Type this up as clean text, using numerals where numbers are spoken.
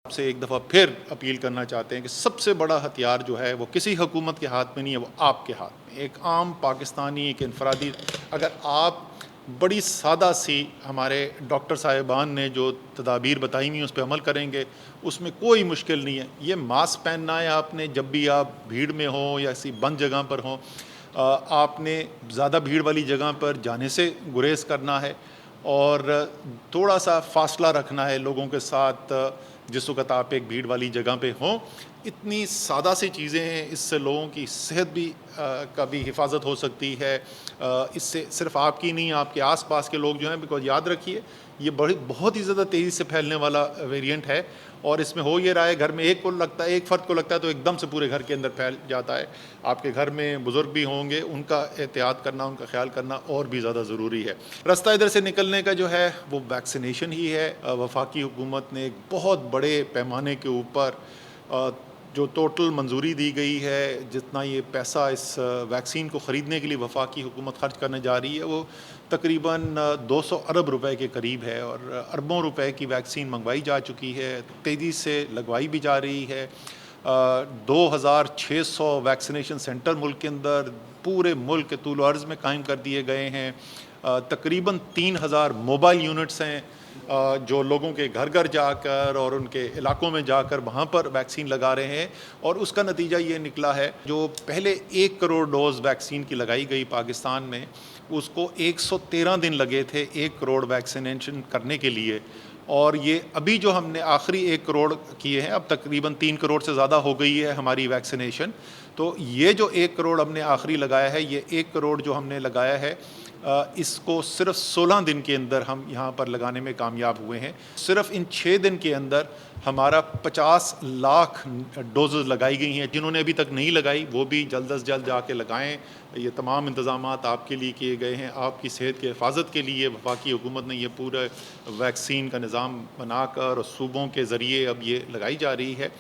आपसे एक दफ़ा फिर अपील करना चाहते हैं कि सबसे बड़ा हथियार जो है वो किसी हुकूमत के हाथ में नहीं है, वो आपके हाथ में। एक आम पाकिस्तानी, एक इनफरादी, अगर आप बड़ी सादा सी हमारे डॉक्टर साहिबान ने जो तदाबीर बताई हुई उस पर अमल करेंगे, उसमें कोई मुश्किल नहीं है। ये मास्क पहनना है आपने जब भी आप भीड़ में हो या ऐसी बंद जगह पर हो, आपने ज़्यादा भीड़ वाली जगह पर जाने से गुरेज करना है और थोड़ा सा फासला रखना है लोगों के साथ जिस वक्त आप एक भीड़ वाली जगह पे हों। इतनी सादा सी चीज़ें हैं, इससे लोगों की सेहत भी का भी हिफाजत हो सकती है। इससे सिर्फ आपकी नहीं, आपके आसपास के लोग जो हैं, बिकॉज याद रखिए ये बहुत ही ज़्यादा तेज़ी से फैलने वाला वेरिएंट है और इसमें हो ये रहा है, घर में एक को लगता है, एक फ़र्द को लगता है तो एकदम से पूरे घर के अंदर फैल जाता है। आपके घर में बुज़ुर्ग भी होंगे, उनका एहतियात करना, उनका ख्याल करना और भी ज़्यादा ज़रूरी है। रास्ता इधर से निकलने का जो है वो वैक्सीनेशन ही है। वफाकी हुकूमत ने एक बहुत बड़े पैमाने के ऊपर जो टोटल मंजूरी दी गई है, जितना ये पैसा इस वैक्सीन को ख़रीदने के लिए वफाकी हुकूमत खर्च करने जा रही है, वो तकरीबन 200 अरब रुपए के करीब है और अरबों रुपए की वैक्सीन मंगवाई जा चुकी है, तेज़ी से लगवाई भी जा रही है। 2600 वैक्सीनेशन सेंटर मुल्क के अंदर पूरे मुल्क के तूल अर्ज़ में कायम कर दिए गए हैं। तकरीबन 3000 मोबाइल यूनिट्स हैं जो लोगों के घर घर जाकर और उनके इलाकों में जाकर वहाँ पर वैक्सीन लगा रहे हैं और उसका नतीजा ये निकला है, जो पहले 1 करोड़ डोज़ वैक्सीन की लगाई गई पाकिस्तान में, उसको 113 दिन लगे थे 1 करोड़ वैक्सीनेशन करने के लिए। और ये अभी जो हमने आखिरी 1 करोड़ किए हैं, अब तकरीबन 3 करोड़ से ज़्यादा हो गई है हमारी वैक्सीनेशन। तो ये जो 1 करोड़ हमने आखिरी लगाया है, ये 1 करोड़ जो हमने लगाया है, इसको सिर्फ 16 दिन के अंदर हम यहाँ पर लगाने में कामयाब हुए हैं। सिर्फ इन 6 दिन के अंदर हमारा 50 लाख डोजेज़ लगाई गई हैं। जिन्होंने अभी तक नहीं लगाई वो भी जल्द अज़ जल्द जाके लगाएं। ये तमाम इंतज़ामात आपके लिए किए गए हैं, आपकी सेहत की हिफाजत के लिए वफाकी हुकूमत ने ये पूरा वैक्सीन का निज़ाम बनाकर और सूबों के ज़रिए अब ये लगाई जा रही है।